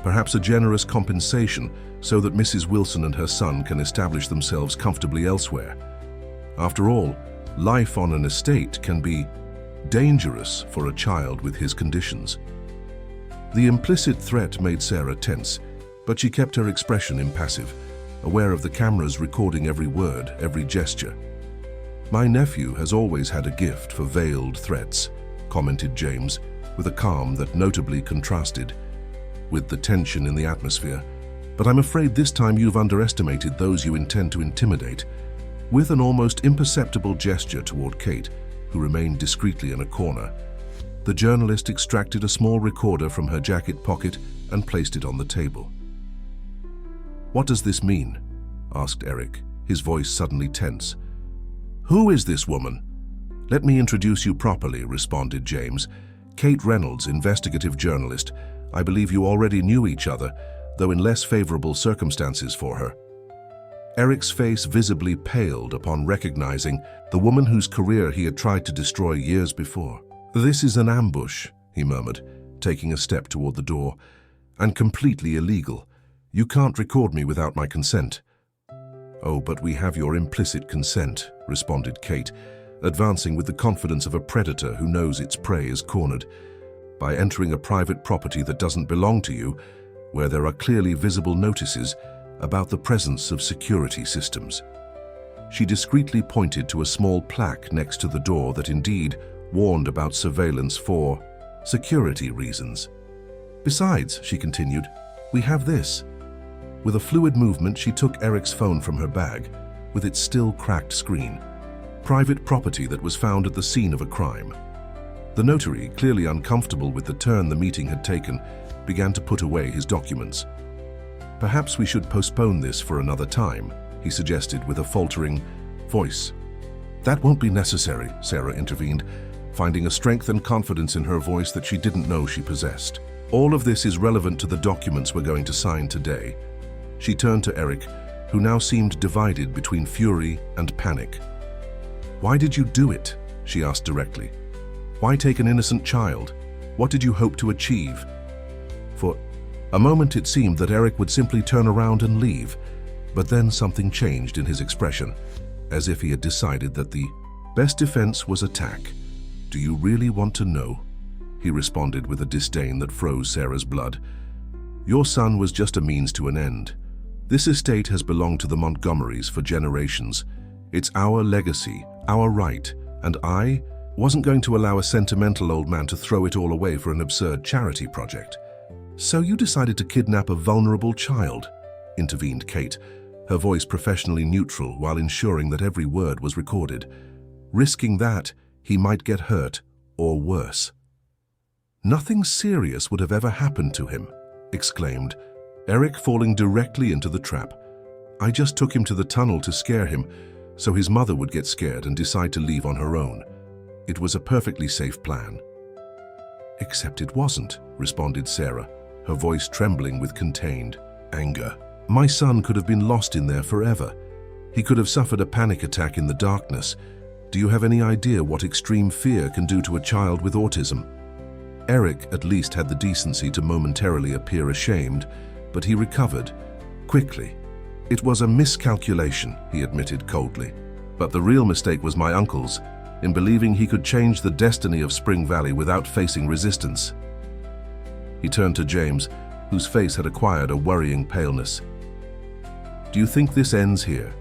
perhaps a generous compensation so that Mrs. Wilson and her son can establish themselves comfortably elsewhere. After all, Life on an estate can be dangerous for a child with his conditions. The implicit threat made Sarah tense, but she kept her expression impassive, aware of the cameras recording every word, every gesture. "My nephew has always had a gift for veiled threats," commented James, with a calm that notably contrasted with the tension in the atmosphere. "But I'm afraid this time you've underestimated those you intend to intimidate." With an almost imperceptible gesture toward Kate, who remained discreetly in a corner, the journalist extracted a small recorder from her jacket pocket and placed it on the table. "What does this mean?" asked Eric, his voice suddenly tense. "Who is this woman?" "Let me introduce you properly," responded James. "Kate Reynolds, investigative journalist. I believe you already knew each other, though in less favorable circumstances for her." Eric's face visibly paled upon recognizing the woman whose career he had tried to destroy years before. "This is an ambush," he murmured, taking a step toward the door, "and completely illegal. You can't record me without my consent." "Oh, but we have your implicit consent," responded Kate, advancing with the confidence of a predator who knows its prey is cornered. "By entering a private property that doesn't belong to you, where there are clearly visible notices about the presence of security systems." She discreetly pointed to a small plaque next to the door that indeed warned about surveillance for security reasons. "Besides," she continued, "we have this." With a fluid movement, she took Eric's phone from her bag, with its still cracked screen. Private property that was found at the scene of a crime. The notary, clearly uncomfortable with the turn the meeting had taken, began to put away his documents. "Perhaps we should postpone this for another time," he suggested with a faltering voice. "That won't be necessary," Sarah intervened, finding a strength and confidence in her voice that she didn't know she possessed. "All of this is relevant to the documents we're going to sign today." She turned to Eric, who now seemed divided between fury and panic. "Why did you do it?" she asked directly. "Why take an innocent child? What did you hope to achieve?" For a moment it seemed that Eric would simply turn around and leave, but then something changed in his expression, as if he had decided that the best defense was attack. "Do you really want to know?" he responded with a disdain that froze Sarah's blood. "Your son was just a means to an end. This estate has belonged to the Montgomerys for generations. It's our legacy, our right, and I wasn't going to allow a sentimental old man to throw it all away for an absurd charity project." "So you decided to kidnap a vulnerable child," intervened Kate, her voice professionally neutral while ensuring that every word was recorded. "Risking that, he might get hurt, or worse." "Nothing serious would have ever happened to him," exclaimed Eric, falling directly into the trap. "I just took him to the tunnel to scare him, so his mother would get scared and decide to leave on her own. It was a perfectly safe plan." "Except it wasn't," responded Sarah, her voice trembling with contained anger. "My son could have been lost in there forever. He could have suffered a panic attack in the darkness. Do you have any idea what extreme fear can do to a child with autism?" Eric at least had the decency to momentarily appear ashamed, but he recovered quickly. "It was a miscalculation," he admitted coldly. "But the real mistake was my uncle's, in believing he could change the destiny of Spring Valley without facing resistance." He turned to James, whose face had acquired a worrying paleness. "Do you think this ends here?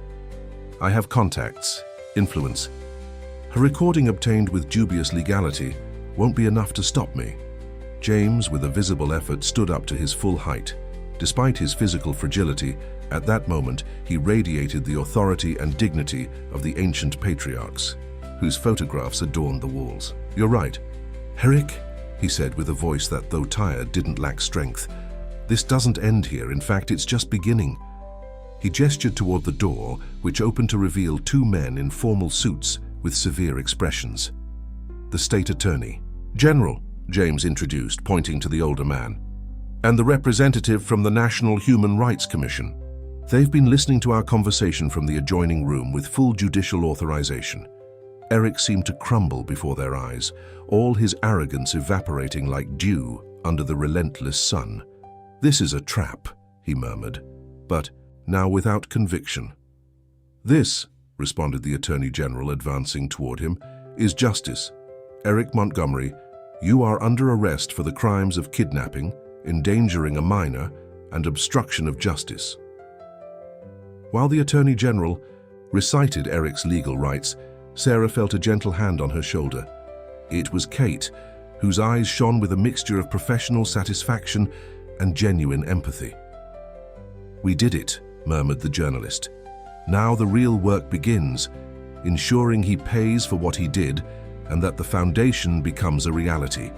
I have contacts, influence. A recording obtained with dubious legality won't be enough to stop me." James, with a visible effort, stood up to his full height. Despite his physical fragility, at that moment he radiated the authority and dignity of the ancient patriarchs, whose photographs adorned the walls. "You're right, Eric," he said with a voice that, though tired, didn't lack strength. "This doesn't end here. In fact, it's just beginning." He gestured toward the door, which opened to reveal two men in formal suits with severe expressions. "The state attorney." "General," James introduced, pointing to the older man, "and the representative from the National Human Rights Commission. They've been listening to our conversation from the adjoining room with full judicial authorization." Eric seemed to crumble before their eyes, all his arrogance evaporating like dew under the relentless sun. "This is a trap," he murmured, but now without conviction. "This," responded the Attorney General, advancing toward him, is justice. Eric Montgomery, you are under arrest for the crimes of kidnapping, endangering a minor, and obstruction of justice. While the Attorney General recited Eric's legal rights, Sarah felt a gentle hand on her shoulder. It was Kate, whose eyes shone with a mixture of professional satisfaction and genuine empathy. "We did it," murmured the journalist. "Now the real work begins, ensuring he pays for what he did and that the foundation becomes a reality."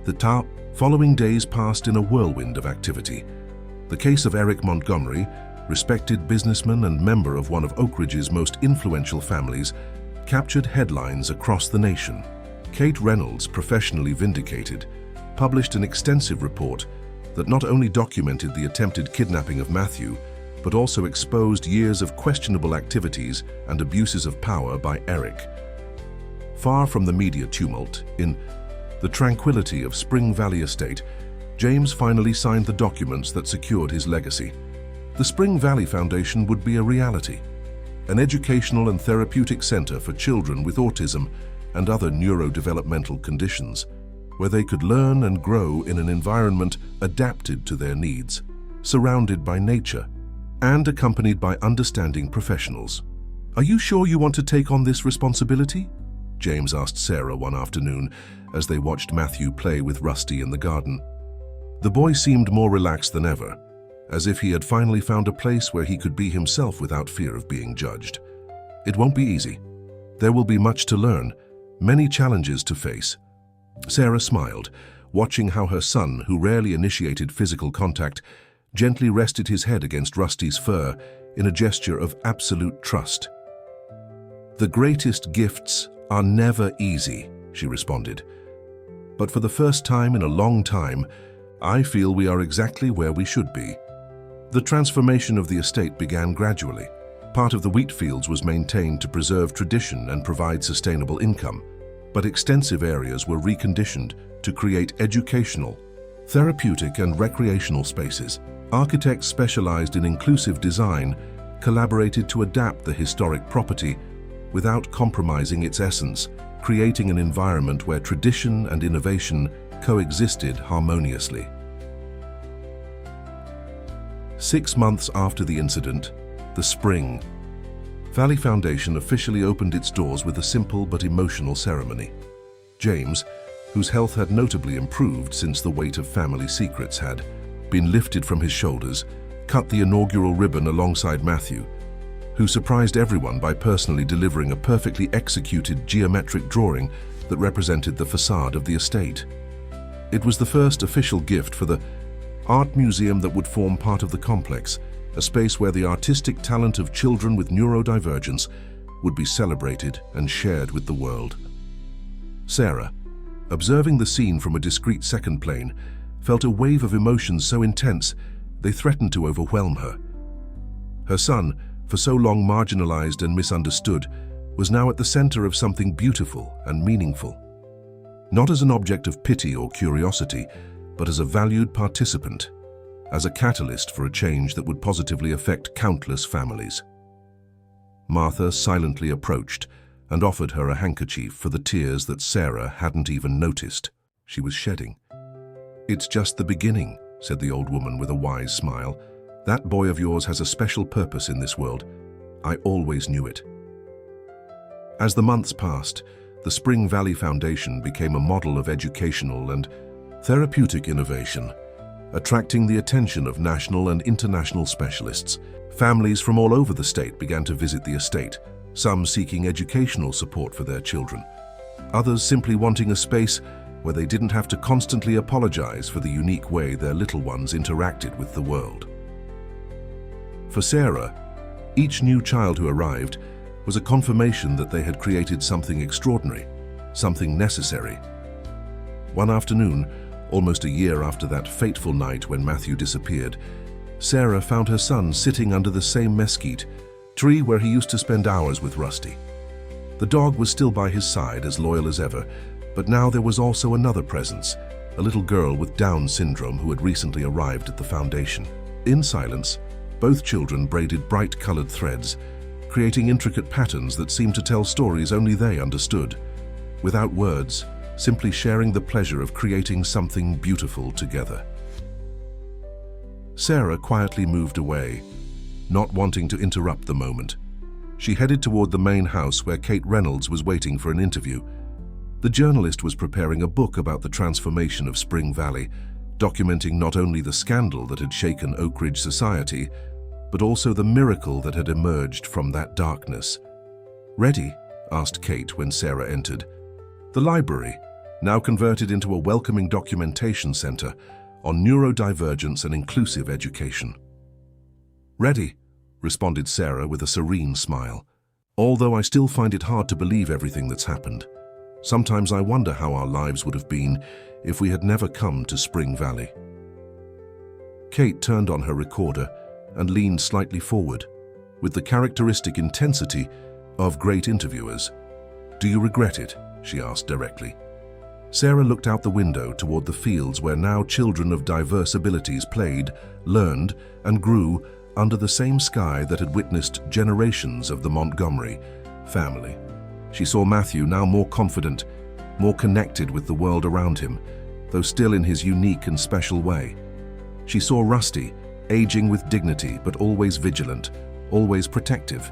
The following days passed in a whirlwind of activity. The case of Eric Montgomery, respected businessman and member of one of Oak Ridge's most influential families, captured headlines across the nation. Kate Reynolds, professionally vindicated, published an extensive report that not only documented the attempted kidnapping of Matthew, but also exposed years of questionable activities and abuses of power by Eric. Far from the media tumult, in the tranquility of Spring Valley Estate, James finally signed the documents that secured his legacy. The Spring Valley Foundation would be a reality, an educational and therapeutic center for children with autism and other neurodevelopmental conditions, where they could learn and grow in an environment adapted to their needs, surrounded by nature, and accompanied by understanding professionals. "Are you sure you want to take on this responsibility?" James asked Sarah one afternoon as they watched Matthew play with Rusty in the garden. The boy seemed more relaxed than ever, as if he had finally found a place where he could be himself without fear of being judged. "It won't be easy. There will be much to learn, many challenges to face." Sarah smiled, watching how her son, who rarely initiated physical contact, gently rested his head against Rusty's fur in a gesture of absolute trust. "The greatest gifts are never easy," she responded. "But for the first time in a long time, I feel we are exactly where we should be." The transformation of the estate began gradually. Part of the wheat fields was maintained to preserve tradition and provide sustainable income, but extensive areas were reconditioned to create educational, therapeutic, and recreational spaces. Architects specialized in inclusive design collaborated to adapt the historic property without compromising its essence, creating an environment where tradition and innovation coexisted harmoniously. 6 months after the incident, the Spring Valley Foundation officially opened its doors with a simple but emotional ceremony. James, whose health had notably improved since the weight of family secrets had been lifted from his shoulders, cut the inaugural ribbon alongside Matthew, who surprised everyone by personally delivering a perfectly executed geometric drawing that represented the facade of the estate. It was the first official gift for the art museum that would form part of the complex, a space where the artistic talent of children with neurodivergence would be celebrated and shared with the world. Sarah, observing the scene from a discreet second plane, felt a wave of emotions so intense they threatened to overwhelm her. Her son, for so long marginalized and misunderstood, was now at the center of something beautiful and meaningful. Not as an object of pity or curiosity, but as a valued participant, as a catalyst for a change that would positively affect countless families. Martha silently approached and offered her a handkerchief for the tears that Sarah hadn't even noticed she was shedding. "It's just the beginning," said the old woman with a wise smile. "That boy of yours has a special purpose in this world. I always knew it." As the months passed, the Spring Valley Foundation became a model of educational and therapeutic innovation, attracting the attention of national and international specialists. Families from all over the state began to visit the estate, some seeking educational support for their children, others simply wanting a space where they didn't have to constantly apologize for the unique way their little ones interacted with the world. For Sarah, each new child who arrived was a confirmation that they had created something extraordinary, something necessary. One afternoon, almost a year after that fateful night when Matthew disappeared, Sarah found her son sitting under the same mesquite tree where he used to spend hours with Rusty. The dog was still by his side, as loyal as ever, but now there was also another presence, a little girl with Down syndrome who had recently arrived at the foundation. In silence, both children braided bright-colored threads, creating intricate patterns that seemed to tell stories only they understood. Without words, simply sharing the pleasure of creating something beautiful together. Sarah quietly moved away, not wanting to interrupt the moment. She headed toward the main house where Kate Reynolds was waiting for an interview. The journalist was preparing a book about the transformation of Spring Valley, documenting not only the scandal that had shaken Oak Ridge society, but also the miracle that had emerged from that darkness. "Ready?" asked Kate when Sarah entered. The library, now converted into a welcoming documentation center on neurodivergence and inclusive education. "Ready," responded Sarah with a serene smile. "Although I still find it hard to believe everything that's happened. Sometimes I wonder how our lives would have been if we had never come to Spring Valley." Kate turned on her recorder and leaned slightly forward, with the characteristic intensity of great interviewers. "Do you regret it?" she asked directly. Sarah looked out the window toward the fields where now children of diverse abilities played, learned, and grew under the same sky that had witnessed generations of the Montgomery family. She saw Matthew now more confident, more connected with the world around him, though still in his unique and special way. She saw Rusty, aging with dignity but always vigilant, always protective.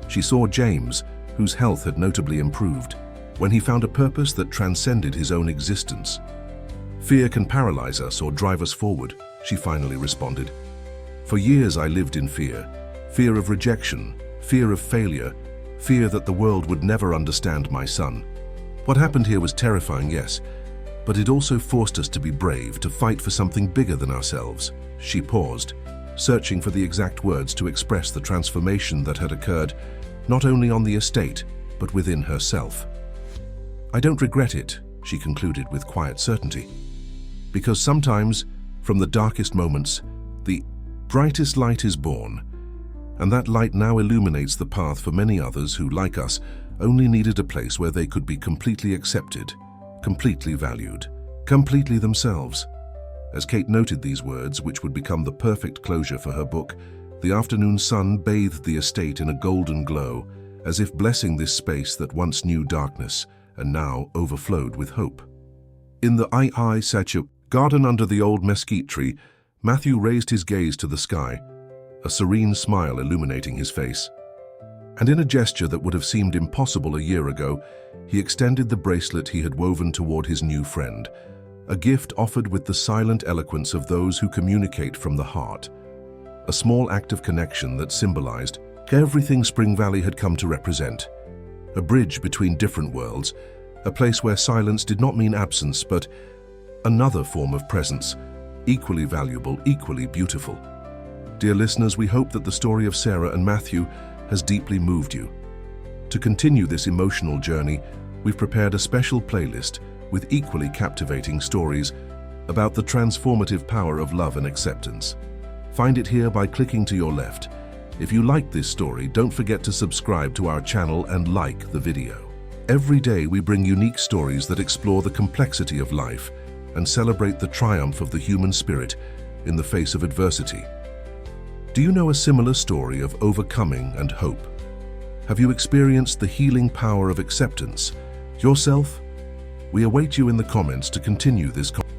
She saw James, whose health had notably improved, when he found a purpose that transcended his own existence. "Fear can paralyze us or drive us forward," she finally responded. "For years I lived in fear. Fear of rejection, fear of failure, fear that the world would never understand my son. What happened here was terrifying, yes, but it also forced us to be brave, to fight for something bigger than ourselves." She paused, searching for the exact words to express the transformation that had occurred, not only on the estate, but within herself. "I don't regret it," she concluded with quiet certainty, "because sometimes, from the darkest moments, the brightest light is born, and that light now illuminates the path for many others who, like us, only needed a place where they could be completely accepted, completely valued, completely themselves." As Kate noted these words, which would become the perfect closure for her book, the afternoon sun bathed the estate in a golden glow, as if blessing this space that once knew darkness and now overflowed with hope. In the Satchuk garden under the old mesquite tree, Matthew raised his gaze to the sky, a serene smile illuminating his face. And in a gesture that would have seemed impossible a year ago, he extended the bracelet he had woven toward his new friend, a gift offered with the silent eloquence of those who communicate from the heart. A small act of connection that symbolized everything Spring Valley had come to represent. A bridge between different worlds, a place where silence did not mean absence, but another form of presence, equally valuable, equally beautiful. Dear listeners, we hope that the story of Sarah and Matthew has deeply moved you. To continue this emotional journey, we've prepared a special playlist with equally captivating stories about the transformative power of love and acceptance. Find it here by clicking to your left. If you like this story, don't forget to subscribe to our channel and like the video. Every day we bring unique stories that explore the complexity of life and celebrate the triumph of the human spirit in the face of adversity. Do you know a similar story of overcoming and hope? Have you experienced the healing power of acceptance yourself? We await you in the comments to continue this conversation.